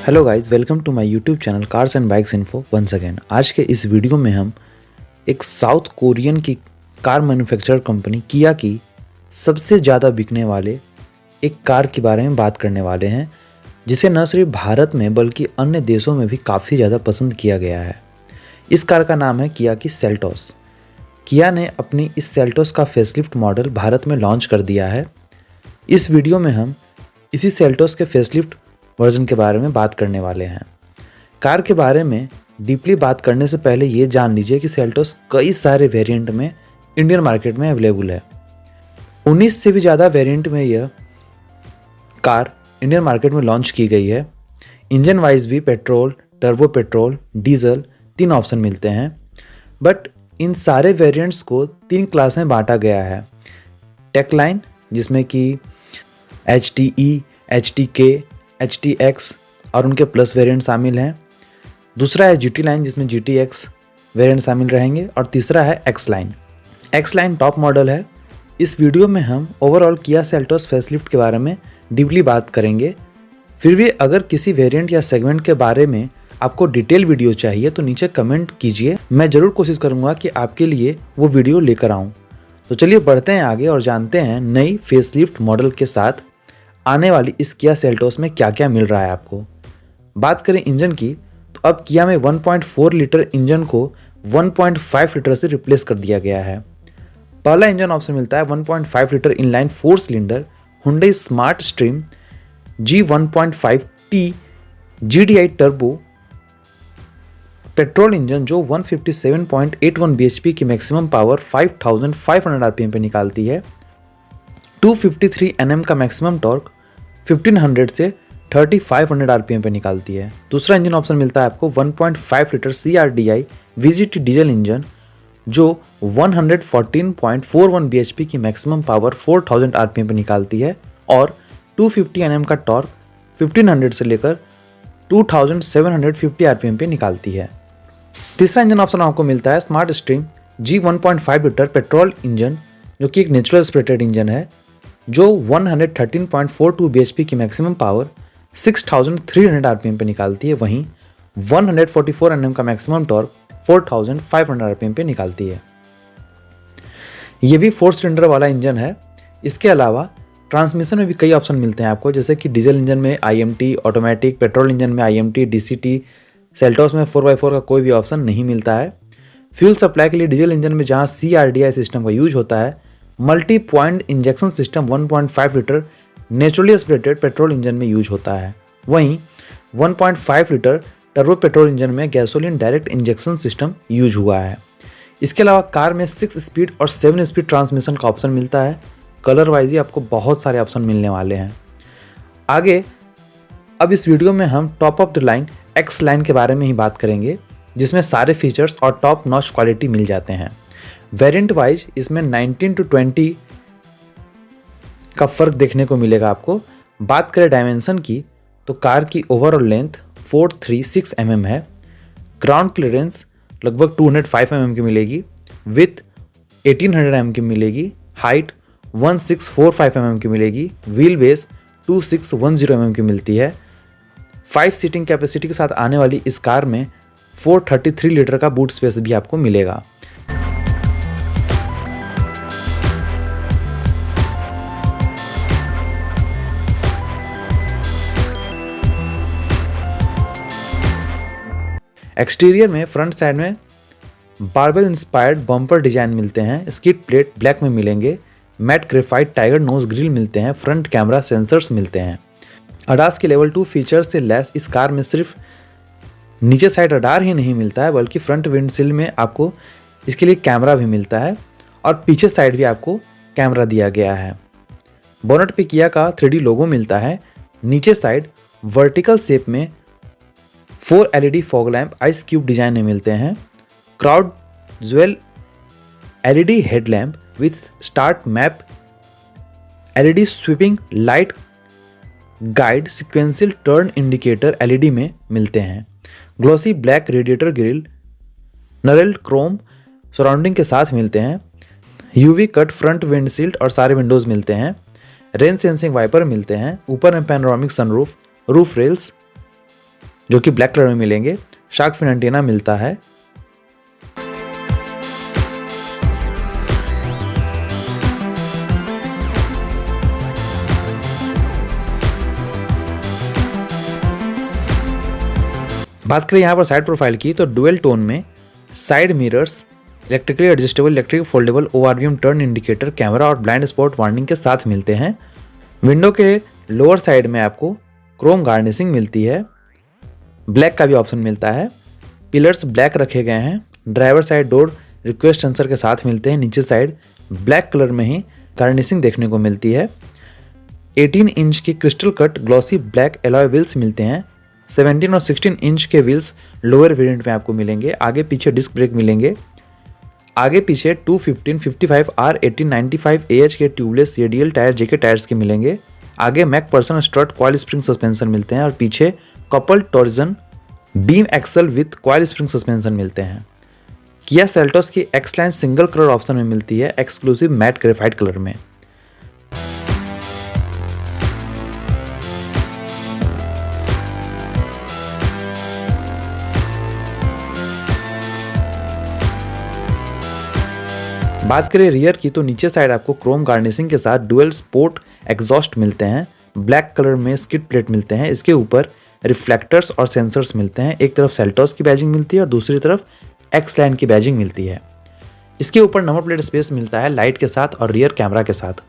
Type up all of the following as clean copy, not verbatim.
Hello guys, welcome to my YouTube channel cars and bikes info once again. आज के इस video में हम एक साउथ कोरियन की कार मैन्युफैक्चरर कंपनी किया की सबसे ज़्यादा बिकने वाले एक कार के बारे में बात करने वाले हैं, जिसे न सिर्फ भारत में बल्कि अन्य देशों में भी काफ़ी ज़्यादा पसंद किया गया है। इस कार का नाम है किया की सेल्टोस। किया ने अपनी इस सेल्टोस का फेसलिफ्ट मॉडल भारत में लॉन्च कर दिया है। इस वीडियो में हम इसी सेल्टोस के फेसलिफ्ट वर्जन के बारे में बात करने वाले हैं। कार के बारे में डीपली बात करने से पहले ये जान लीजिए कि सेल्टोस कई सारे वेरिएंट में इंडियन मार्केट में अवेलेबल है। 19 से भी ज़्यादा वेरिएंट में यह कार इंडियन मार्केट में लॉन्च की गई है। इंजन वाइज भी petrol, turbo petrol, diesel 3 option मिलते हैं। बट इन सारे वेरिएंट्स को 3 क्लास में बांटा गया है। टेक लाइन, जिसमें कि HTE, HTK, HTX और उनके प्लस वेरिएंट शामिल हैं। दूसरा है GT लाइन, जिसमें GTX वेरिएंट शामिल रहेंगे। और तीसरा है X line. X line top model है। इस वीडियो में हम ओवरऑल किया सेल्टोस फेसलिफ्ट के बारे में डीपली बात करेंगे। फिर भी अगर किसी वेरिएंट या सेगमेंट के बारे में आपको डिटेल वीडियो चाहिए तो नीचे कमेंट कीजिए, मैं ज़रूर कोशिश करूँगा कि आपके लिए वो वीडियो लेकर आऊँ। तो चलिए बढ़ते हैं आगे और जानते हैं नई फेसलिफ्ट मॉडल के साथ आने वाली इस किया सेल्टोस में क्या क्या मिल रहा है आपको। बात करें इंजन की, तो अब किया में 1.4 लीटर इंजन को 1.5 लीटर से रिप्लेस कर दिया गया है। पहला इंजन ऑप्शन मिलता है 1.5 litre inline 4 cylinder Hyundai smart stream G1.5T GDI turbo petrol engine, जो 157.81 bhp की मैक्सिमम पावर 5500 rpm पे निकालती है। 253 Nm का मैक्सिमम टॉर्क 1500 से 3500 rpm पे निकालती है। दूसरा इंजन ऑप्शन मिलता है आपको 1.5 litre CRDI VGT diesel engine, जो 114.41 bhp की मैक्सिमम पावर 4000 rpm पे निकालती है और 250 Nm का टॉर्क 1500 से लेकर 2750 rpm पे निकालती है। तीसरा इंजन ऑप्शन आपको मिलता है smart stream G1.5 litre petrol engine, जो कि एक नेचुरल एस्पिरेटेड इंजन है, जो 113.42 bhp की मैक्सिमम पावर 6300 rpm पे निकालती है। वहीं 144 Nm का मैक्सिमम टॉर्क 4500 rpm पे निकालती है। ये भी 4 सिलेंडर वाला इंजन है। इसके अलावा ट्रांसमिशन में भी कई ऑप्शन मिलते हैं आपको, जैसे कि डीजल इंजन में IMT ऑटोमेटिक, पेट्रोल इंजन में IMT DCT। सेल्टोस में 4x4 का कोई भी ऑप्शन नहीं मिलता है। फ्यूल सप्लाई के लिए डीजल इंजन में जहां CRDI सिस्टम का यूज होता है, multi point injection system 1.5 litre naturally aspirated petrol engine में यूज होता है। वहीं 1.5 लीटर टर्बो पेट्रोल इंजन में gasoline direct injection system use हुआ है। इसके अलावा कार में 6 स्पीड और 7 स्पीड ट्रांसमिशन का ऑप्शन मिलता है। कलर वाइज ही आपको बहुत सारे ऑप्शन मिलने वाले हैं। आगे अब इस वीडियो में हम top of the line X line के बारे में ही बात करेंगे, जिसमें सारे फीचर्स और टॉप नॉच क्वालिटी मिल जाते हैं। वेरिएंट वाइज इसमें 19 to 20 का फर्क देखने को मिलेगा आपको। बात करें डायमेंशन की, तो कार की ओवरऑल लेंथ 436 mm है। ग्राउंड क्लियरेंस लगभग 205 mm की मिलेगी। विथ 1800 mm की मिलेगी। हाइट 1645 mm की मिलेगी। व्हील बेस 2610 mm की मिलती है। 5 सीटिंग कैपेसिटी के साथ आने वाली इस कार में 433 लीटर का बूट स्पेस भी आपको मिलेगा। एक्सटीरियर में फ्रंट साइड में बारबेल इंस्पायर्ड बम्पर डिजाइन मिलते हैं। स्किड प्लेट ब्लैक में मिलेंगे। Matte graphite tiger nose grille मिलते हैं। फ्रंट कैमरा सेंसर्स मिलते हैं। अडास के लेवल 2 फीचर्स से लेस इस कार में सिर्फ नीचे साइड रडार ही नहीं मिलता है, बल्कि फ्रंट विंडशील्ड में आपको इसके लिए कैमरा भी मिलता है और पीछे साइड भी आपको कैमरा दिया गया है। बोनट पे किया का 3D लोगो मिलता है। नीचे साइड वर्टिकल शेप में 4 LED fog lamp ice cube design में मिलते हैं। Crowd jewel LED headlamp with start map, LED sweeping light guide, sequential turn indicator LED में मिलते हैं। Glossy black radiator grille Narel Chrome surrounding के साथ मिलते हैं। UV कट फ्रंट विंडशील्ड और सारे विंडोज मिलते हैं। रेन सेंसिंग वाइपर मिलते हैं। ऊपर में पैनोरामिक सनरूफ, रूफ रेल्स, जो कि ब्लैक कलर में मिलेंगे। शार्क फिन एंटीना मिलता है। बात करें यहाँ पर साइड प्रोफाइल की तो डुअल टोन में side mirrors, electrically adjustable electric foldable ORVM turn indicator, camera और ब्लाइंड स्पॉट वार्निंग के साथ मिलते हैं। विंडो के लोअर साइड में आपको क्रोम गार्निशिंग मिलती है। ब्लैक का भी ऑप्शन मिलता है। पिलर्स ब्लैक रखे गए हैं। Driver side door request sensor के साथ मिलते हैं। नीचे साइड ब्लैक कलर में ही गार्निशिंग देखने को मिलती है। 18 इंच की crystal cut glossy black alloy wheels मिलते हैं। 17 और 16 इंच के व्हील्स लोअर वेरिएंट में आपको मिलेंगे। आगे पीछे डिस्क ब्रेक मिलेंगे। आगे पीछे 215, 55, R18, 95 AH के tubeless radial tyre JK tyres के मिलेंगे। आगे MacPherson strut coil spring suspension मिलते हैं और पीछे couple torsion beam axle with coil spring suspension मिलते हैं। किया सेल्टोस की एक्स-लाइन सिंगल कलर ऑप्शन में मिलती है, एक्सक्लूसिव मैट ग्रेफाइट कलर में। बात करें रियर की तो नीचे साइड आपको क्रोम गार्निशिंग के साथ डुअल स्पोर्ट एग्जॉस्ट मिलते हैं। ब्लैक कलर में स्किड प्लेट मिलते हैं। इसके ऊपर रिफ्लेक्टर्स और सेंसर्स मिलते हैं। एक तरफ सेल्टोस की बैजिंग मिलती है और दूसरी तरफ एक्स-लाइन की बैजिंग मिलती है। इसके ऊपर नंबर प्लेट स्पेस मिलता है लाइट के साथ और रियर कैमरा के साथ।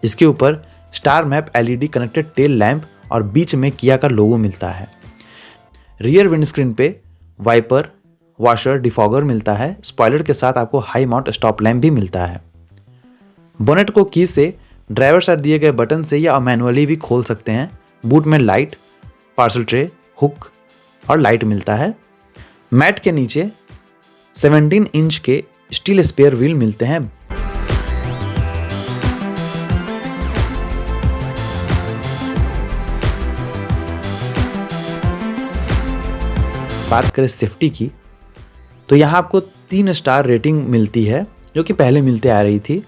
इसके ऊपर star map LED connected tail lamp और बीच में किया का लोगो मिलता है। रियर विंडस्क्रीन पे वाइपर, वॉशर, डिफॉगर मिलता है। स्पॉइलर के साथ आपको हाई माउंट स्टॉप लैंप भी मिलता है। बोनेट को की से ड्राइवर साइड दिए गए बटन से या मैनुअली भी खोल सकते हैं। बूट में लाइट, पार्सल ट्रे, हुक और लाइट मिलता है। मैट के नीचे 17 इंच के स्टील स्पेयर व्हील मिलते हैं। बात करें सेफ्टी की तो यहाँ आपको 3 स्टार रेटिंग मिलती है, जो कि पहले मिलते आ रही थी।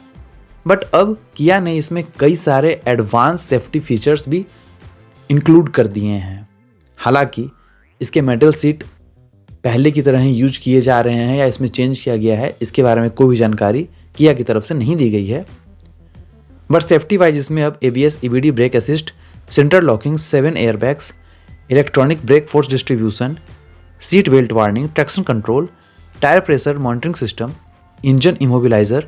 बट अब किया ने इसमें कई सारे एडवांस सेफ्टी फीचर्स भी इंक्लूड कर दिए हैं। हालांकि इसके मेटल सीट पहले की तरह ही यूज किए जा रहे हैं या इसमें चेंज किया गया है, इसके बारे में कोई भी जानकारी किया की तरफ से नहीं दी गई है। बट सेफ्टी वाइज इसमें अब ABS, EBD brake assist, centre locking, 7 airbags, electronic brake force distribution, seat belt warning, traction control, tyre pressure monitoring system, engine immobiliser,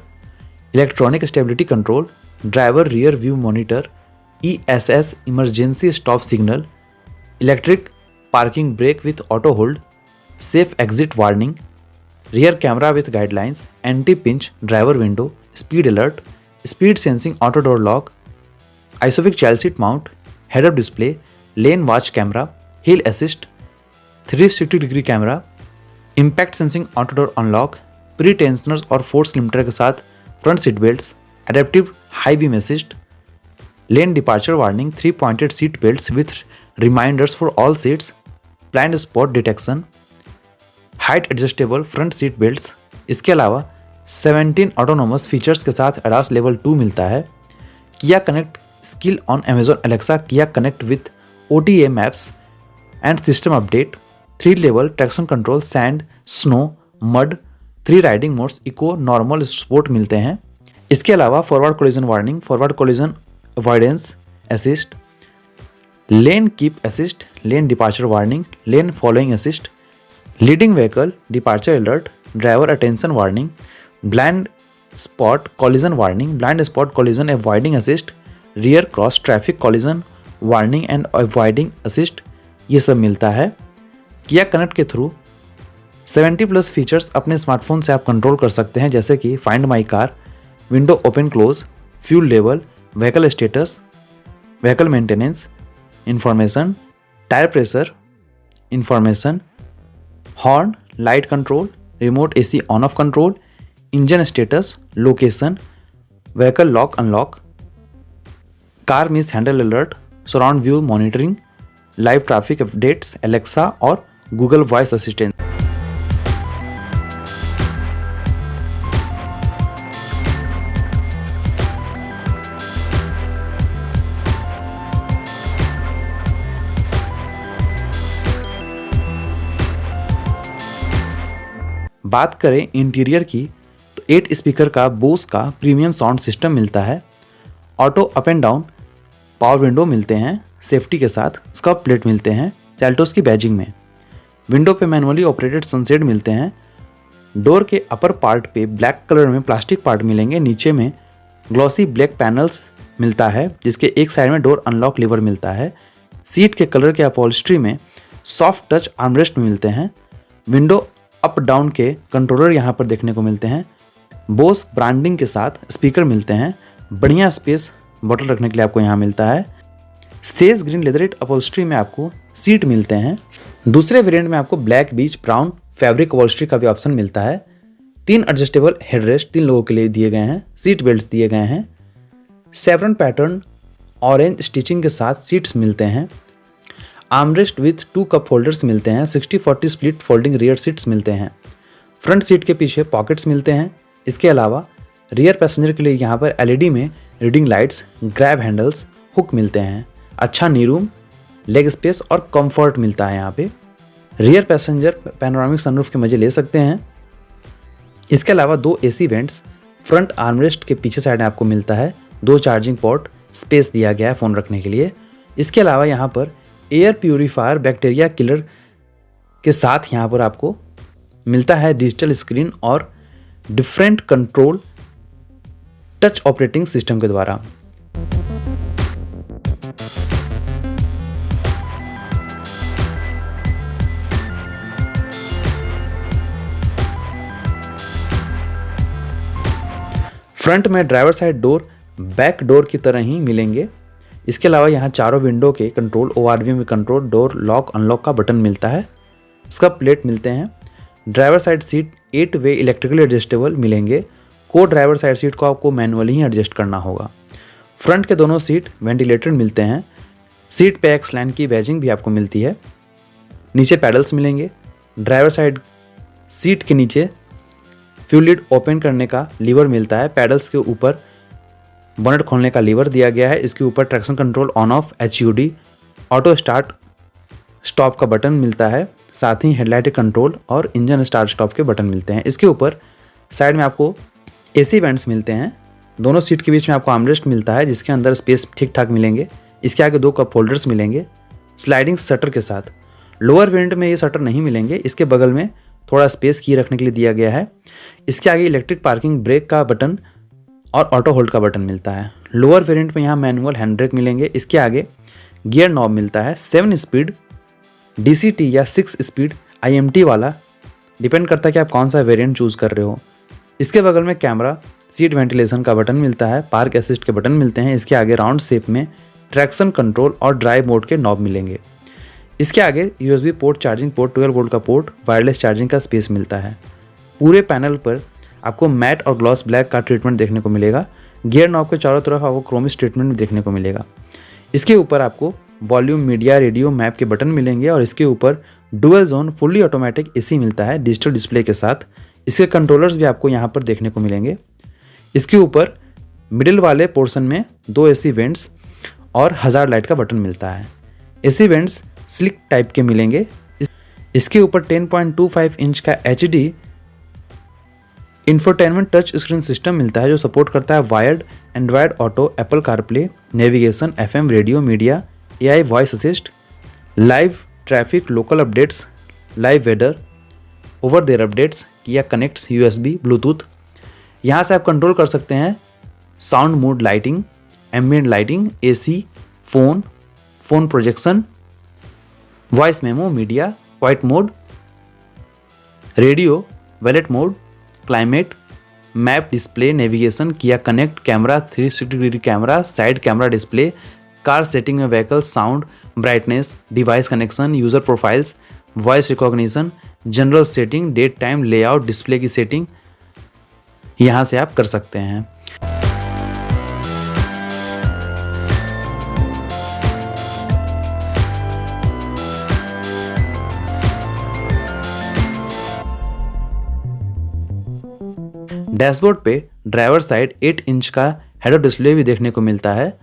electronic stability control, driver rear view monitor, ESS emergency stop signal, electric parking brake with auto hold, safe exit warning, rear camera with guidelines, anti pinch driver window, speed alert, speed sensing auto door lock, आइसोफिक child seat mount, head up display, lane watch camera, hill assist, 360 degree camera, impact sensing auto door unlock, pre tensioners और force limiter के साथ front seat belts, adaptive high beam assist, lane departure warning, 3 pointed seat belts with reminders for all seats, blind spot detection, height adjustable front seat belts. इसके अलावा 17 autonomous features के साथ ADAS level 2 मिलता है। किया connect skill on Amazon Alexa, किया connect with OTA maps and system update, 3 level traction control, sand, snow, mud, 3 riding modes, eco, normal, sport मिलते हैं। इसके अलावा forward collision warning, forward collision avoidance assist, lane keep assist, lane departure warning, lane following assist, leading vehicle departure alert, driver attention warning, blind spot collision warning, blind spot collision avoiding assist, rear cross traffic collision warning and avoiding assist, ये सब मिलता है। किया connect के through 70+ features अपने smartphone से आप control कर सकते हैं, जैसे कि find my car, window open close, fuel level, vehicle status, vehicle maintenance information, tyre pressure information, horn, light control, remote AC on off control, engine status, location, vehicle lock unlock, car miss handle alert, surround view monitoring, live traffic updates, Alexa और Google voice assistant. बात करें interior की तो 8 speaker का बोस का premium sound system मिलता है। Auto up and down power window मिलते हैं सेफ्टी के साथ। स्कर्व प्लेट मिलते हैं सेल्टोस की बैजिंग में। विंडो पे मैनुअली ऑपरेटेड सनसेट मिलते हैं। डोर के अपर पार्ट पे ब्लैक कलर में प्लास्टिक पार्ट मिलेंगे। नीचे में ग्लॉसी ब्लैक पैनल्स मिलता है जिसके एक साइड में डोर अनलॉक लीवर मिलता है। सीट के कलर के अपॉल्स्ट्री में सॉफ्ट टच आर्मरेस्ट मिलते हैं। विंडो अप डाउन के कंट्रोलर यहाँ पर देखने को मिलते हैं। बोस ब्रांडिंग के साथ स्पीकर मिलते हैं। बढ़िया स्पेस बॉटल रखने के लिए आपको यहाँ मिलता है। सेज ग्रीन लेदरेट अपॉल्स्ट्री में आपको सीट मिलते हैं। दूसरे वेरिएंट में आपको ब्लैक बीच ब्राउन फैब्रिक अपॉल्स्ट्री का भी ऑप्शन मिलता है। 3 एडजस्टेबल हेडरेस्ट 3 लोगों के लिए दिए गए हैं। सीट बेल्ट दिए गए हैं। सेवरन पैटर्न ऑरेंज स्टिचिंग के साथ सीट्स मिलते हैं। आर्मरेस्ट विथ 2 कप होल्डर्स मिलते हैं। 60-40 स्प्लिट फोल्डिंग रियर सीट्स मिलते हैं। फ्रंट सीट के पीछे पॉकेट्स मिलते हैं। इसके अलावा रियर पैसेंजर के लिए यहाँ पर एलईडी में reading lights, grab handles, hook मिलते हैं। अच्छा नी रूम, लेग स्पेस और कंफर्ट मिलता है। यहाँ पे रियर पैसेंजर पैनोरामिक सनरूफ के मजे ले सकते हैं। इसके अलावा 2 एसी वेंट्स फ्रंट आर्मरेस्ट के पीछे साइड में आपको मिलता है। 2 चार्जिंग पोर्ट स्पेस दिया गया है फ़ोन रखने के लिए। इसके अलावा यहाँ पर एयर प्यूरीफायर बैक्टीरिया किलर के साथ यहाँ पर आपको मिलता है डिजिटल स्क्रीन और different control touch operating system के द्वारा। फ्रंट में driver side door back door की तरह ही मिलेंगे। इसके अलावा यहाँ चारों विंडो के कंट्रोल, ओआरवी में कंट्रोल, डोर लॉक अनलॉक का बटन मिलता है। इसका प्लेट मिलते हैं। ड्राइवर साइड सीट 8 वे इलेक्ट्रिकली एडजस्टेबल मिलेंगे। को ड्राइवर साइड सीट को आपको मैनुअली ही एडजस्ट करना होगा। फ्रंट के दोनों सीट वेंटिलेटेड मिलते हैं। सीट पे एक्स लाइन की बैजिंग भी आपको मिलती है। नीचे पैडल्स मिलेंगे। ड्राइवर साइड सीट के नीचे फ्यूल लिड ओपन करने का लीवर मिलता है। पैडल्स के ऊपर बोनेट खोलने का लीवर दिया गया है। इसके ऊपर traction control on off, HUD, auto start stop का बटन मिलता है। साथ ही हेडलाइट कंट्रोल और इंजन स्टार्ट स्टॉप के बटन मिलते हैं। इसके ऊपर साइड में आपको एसी वेंट्स मिलते हैं। दोनों सीट के बीच में आपको आर्मरेस्ट मिलता है जिसके अंदर स्पेस ठीक ठाक मिलेंगे। इसके आगे 2 कप होल्डर्स मिलेंगे स्लाइडिंग शटर के साथ। लोअर वेरिएंट में ये शटर नहीं मिलेंगे। इसके बगल में थोड़ा स्पेस की रखने के लिए दिया गया है। इसके आगे इलेक्ट्रिक पार्किंग ब्रेक का बटन और ऑटो होल्ड का बटन मिलता है। लोअर वेरिएंट में यहाँ मैनुअल हैंड ब्रेक मिलेंगे। इसके आगे गियर नॉब मिलता है। 7 स्पीड DCT या 6 स्पीड IMT वाला, डिपेंड करता है कि आप कौन सा वेरिएंट चूज़ कर रहे हो। इसके बगल में कैमरा, सीट वेंटिलेशन का बटन मिलता है। पार्क असिस्ट के बटन मिलते हैं। इसके आगे राउंड शेप में ट्रैक्शन कंट्रोल और ड्राइव मोड के नॉब मिलेंगे। इसके आगे USB port, charging port, 12 volt का पोर्ट, वायरलेस चार्जिंग का स्पेस मिलता है। पूरे पैनल पर आपको मैट और ग्लॉस ब्लैक का ट्रीटमेंट देखने को मिलेगा। गियर नॉब के चारों तरफ आपको क्रोमिस ट्रीटमेंट देखने को मिलेगा। इसके ऊपर आपको वॉल्यूम, मीडिया, रेडियो, मैप के बटन मिलेंगे और इसके ऊपर dual zone fully automatic AC मिलता है डिजिटल डिस्प्ले के साथ। इसके कंट्रोलर्स भी आपको यहाँ पर देखने को मिलेंगे। इसके ऊपर मिडिल वाले पोर्शन में 2 AC वेंट्स और हज़ार्ड लाइट का बटन मिलता है। AC वेंट्स स्लिक टाइप के मिलेंगे। इसके ऊपर 10.25 इंच का HD infotainment touch screen system मिलता है जो सपोर्ट करता है wired, Android Auto, Apple CarPlay, navigation, FM, radio, media, AI voice assist, live traffic, local updates, live weather, over there updates, Kia connects, USB, Bluetooth. यहाँ से आप control कर सकते हैं sound mode, lighting, ambient lighting, AC, phone projection, voice memo, media, white mode, radio, valet mode, climate, map display, navigation, Kia connect, camera, 360 degree camera, side camera display, car setting में vehicle, sound, brightness, device connection, user profiles, voice recognition, general setting, date time, layout, display की setting यहाँ से आप कर सकते हैं। Dashboard पे driver side 8 inch का हेड-अप डिस्प्ले भी देखने को मिलता है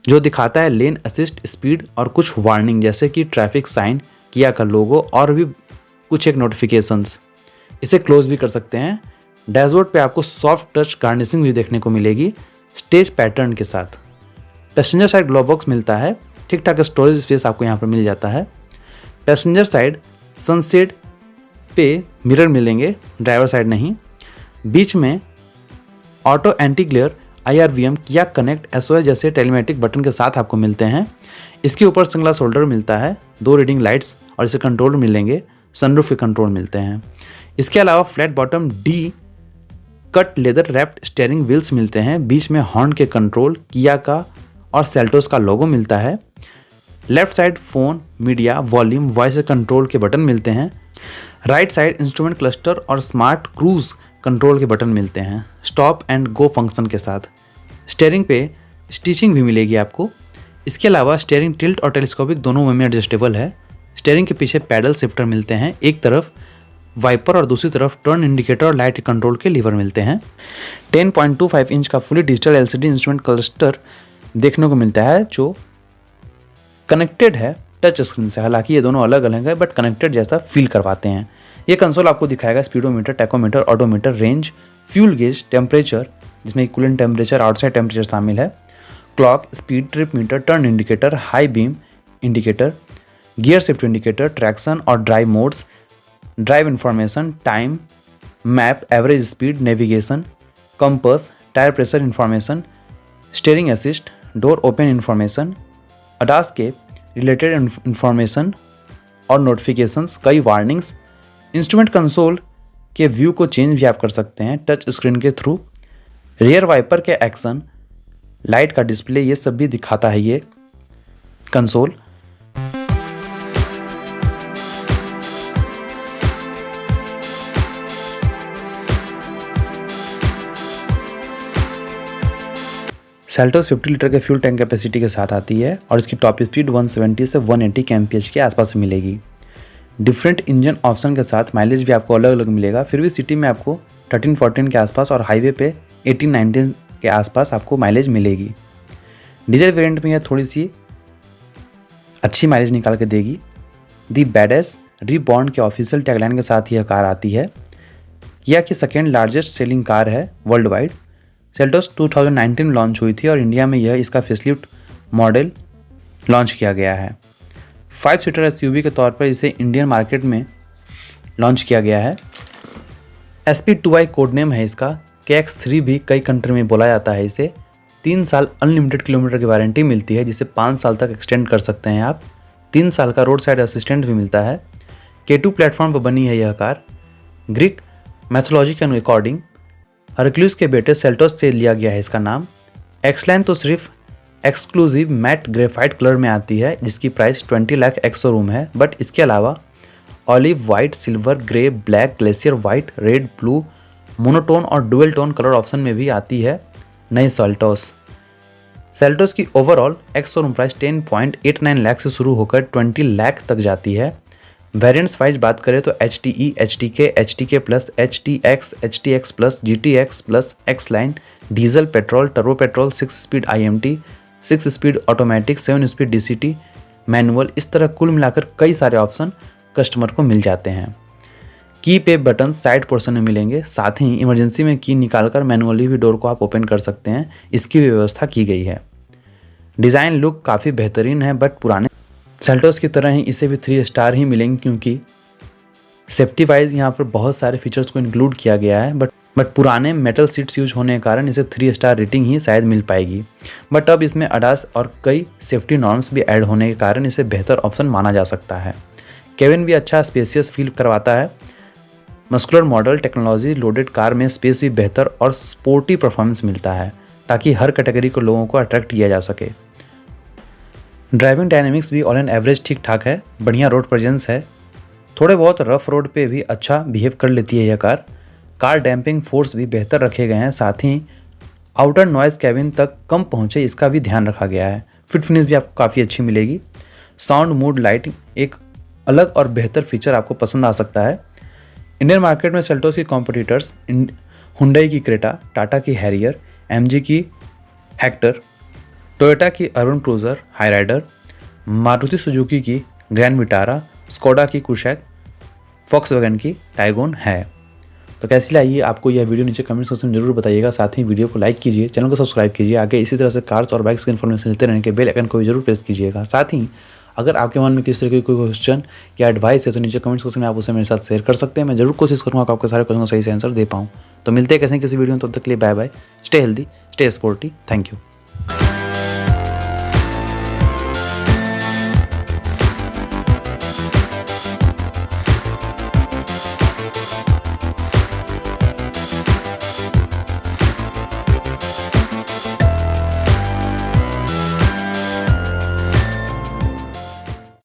जो दिखाता है लेन असिस्ट, स्पीड और कुछ वार्निंग जैसे कि ट्रैफिक साइन, किया का लोगो और भी कुछ एक नोटिफिकेशंस। इसे क्लोज भी कर सकते हैं। डैशबोर्ड पे आपको सॉफ्ट टच गार्निशिंग भी देखने को मिलेगी स्टेज पैटर्न के साथ। पैसेंजर साइड ग्लोव बॉक्स मिलता है, ठीक ठाक स्टोरेज स्पेस आपको यहाँ पर मिल जाता है। पैसेंजर साइड सनसेट पे मिरर मिलेंगे, ड्राइवर साइड नहीं। बीच में ऑटो एंटी ग्लेयर IRVM किया कनेक्ट SOS जैसे टेलीमेटिक बटन के साथ आपको मिलते हैं। इसके ऊपर सनग्लास होल्डर मिलता है, 2 रीडिंग लाइट्स और इसे कंट्रोल मिलेंगे, सनरूफ के कंट्रोल मिलते हैं। इसके अलावा flat bottom D cut leather wrapped steering wheels मिलते हैं। बीच में हॉर्न के कंट्रोल किया का और सेल्टोस का लोगो मिलता है। Left side phone, media, volume, voice control के बटन मिलते हैं। राइट साइड इंस्ट्रूमेंट क्लस्टर और स्मार्ट क्रूज कंट्रोल के बटन मिलते हैं स्टॉप एंड गो फंक्शन के साथ। स्टीयरिंग पे स्टिचिंग भी मिलेगी आपको। इसके अलावा स्टीयरिंग टिल्ट और टेलीस्कोपिक दोनों में एडजस्टेबल है। स्टीयरिंग के पीछे पैडल शिफ्टर मिलते हैं, एक तरफ वाइपर और दूसरी तरफ टर्न इंडिकेटर और लाइट कंट्रोल के लीवर मिलते हैं। 10.25 इंच का fully digital LCD instrument cluster देखने को मिलता है जो कनेक्टेड है टच स्क्रीन से। हालांकि ये दोनों अलग अलग है बट कनेक्टेड जैसा फील करवाते हैं। ये कंसोल आपको दिखाएगा speedometer, tachometer, odometer, range, fuel gauge, temperature जिसमें कूलेंट टेम्परेचर, आउटसाइड टेम्परेचर शामिल है, clock, speed, trip meter, turn indicator, high beam indicator, gear shift indicator, traction और drive modes, drive information, time, map, average speed, navigation, compass, tyre pressure information, steering assist, door open information, ADAS के related information और notifications, कई warnings. Instrument console के view को change भी आप कर सकते हैं टच स्क्रीन के थ्रू। रियर वाइपर के एक्शन, लाइट का डिस्प्ले, ये सब भी दिखाता है ये कंसोल। सेल्टोस 50 लीटर के फ्यूल टैंक कैपेसिटी के साथ आती है और इसकी टॉप स्पीड 170 से 180 kmph के आसपास मिलेगी। डिफरेंट इंजन ऑप्शन के साथ माइलेज भी आपको अलग अलग मिलेगा। फिर भी सिटी में आपको 13-14 के आसपास और हाईवे पे 18-19 के आसपास आपको माइलेज मिलेगी। डीजल वेरिएंट में यह थोड़ी सी अच्छी माइलेज निकाल के देगी। दी बैडेस रीबॉर्न के ऑफिशियल टैगलाइन के साथ यह कार आती है। यह की सेकेंड लार्जेस्ट सेलिंग कार है वर्ल्ड वाइड। सेल्टोस 2019 में लॉन्च हुई थी और इंडिया में यह इसका फेसलिफ्ट मॉडल लॉन्च किया गया है। 5 सीटर SUV के तौर पर इसे इंडियन मार्केट में लॉन्च किया गया है। SP2i कोड नेम है इसका। KX3 भी कई कंट्री में बोला जाता है इसे। 3 साल अनलिमिटेड किलोमीटर की वारंटी मिलती है जिसे 5 साल तक एक्सटेंड कर सकते हैं आप। 3 साल का रोड साइड असिस्टेंट भी मिलता है। K2 प्लेटफॉर्म पर बनी है यह कार। ग्रीक मैथोलॉजी के अकॉर्डिंग हरक्यूलिस के बेटे सेल्टोस से लिया गया है इसका नाम। एक्सलाइन तो सिर्फ एक्सक्लूसिव मैट ग्रेफाइट कलर में आती है जिसकी प्राइस 20 लाख एक्स शोरूम है, बट इसके अलावा olive white, silver, grey, black, glacier white, red, blue, monotone और डुअल टोन कलर ऑप्शन में भी आती है नई सेल्टोस। सेल्टोस की overall ex showroom price 10.89 lakh से शुरू होकर 20 लाख तक जाती है। वेरिएंट्स वाइज बात करें तो HTE, HTK, HTK plus, HTX, HTX plus, GTX plus, x line, diesel, petrol, turbo petrol, 6 speed IMT, 6 speed automatic, 7 speed DCT, manual, इस तरह कुल मिलाकर कई सारे ऑप्शन कस्टमर को मिल जाते हैं। की पे बटन साइड पोर्शन में मिलेंगे, साथ ही इमरजेंसी में की निकालकर मैनुअली भी डोर को आप ओपन कर सकते हैं, इसकी भी व्यवस्था की गई है। डिज़ाइन लुक काफ़ी बेहतरीन है, बट पुराने सेल्टोस की तरह ही इसे भी 3 स्टार ही मिलेंगे क्योंकि सेफ्टी वाइज यहाँ पर बहुत सारे फीचर्स को इंक्लूड किया गया है। बट पुराने मेटल सीट्स यूज होने के कारण इसे 3 स्टार रेटिंग ही शायद मिल पाएगी। बट अब इसमें ADAS और कई सेफ्टी नॉर्म्स भी ऐड होने के कारण इसे बेहतर ऑप्शन माना जा सकता है। केबिन भी अच्छा स्पेसियस फील करवाता है। Muscular model technology loaded car में स्पेस भी बेहतर और स्पोर्टी परफॉर्मेंस मिलता है ताकि हर कैटेगरी को लोगों को अट्रैक्ट किया जा सके। ड्राइविंग डायनेमिक्स भी ऑल एंड एवरेज ठीक ठाक है, बढ़िया रोड प्रेजेंस है। थोड़े बहुत रफ रोड पे भी अच्छा बिहेव कर लेती है यह कार। कार डैम्पिंग फोर्स भी बेहतर रखे गए हैं, साथ ही आउटर नॉइज़ कैबिन तक कम पहुँचे इसका भी ध्यान रखा गया है। फिट फिनिश भी आपको काफ़ी अच्छी मिलेगी। साउंड मूड लाइटिंग एक अलग और बेहतर फीचर आपको पसंद आ सकता है। इंडियन मार्केट में सेल्टोस की कॉम्पिटिटर्स हुंडई की क्रेटा, टाटा की हैरियर, MG की हेक्टर, टोयोटा की urban cruiser Hyryder, Maruti Suzuki की ग्रैंड विटारा, स्कोडा की कुशैक, फॉक्सवैगन की टाइगोन है। तो कैसी लगी आपको यह वीडियो नीचे कमेंट सेक्शन में जरूर बताइएगा। साथ ही वीडियो को लाइक कीजिए, चैनल को सब्सक्राइब कीजिए। आगे इसी तरह से कार्स और बाइक्स की इन्फॉर्मेशन लेते रहने के बेल आइकन को भी जरूर प्रेस कीजिएगा। साथ ही अगर आपके मन में किस तरह की कोई क्वेश्चन या एडवाइस है तो नीचे कमेंट सेक्शन में आप उसे मेरे साथ शेयर कर सकते हैं। मैं जरूर कोशिश करूँगा आपके सारे क्वेश्चन को सही से आंसर दे पाऊँ। तो मिलते हैं किसी वीडियो में, तब तक के लिए bye bye. Stay healthy, stay sporty. Thank you.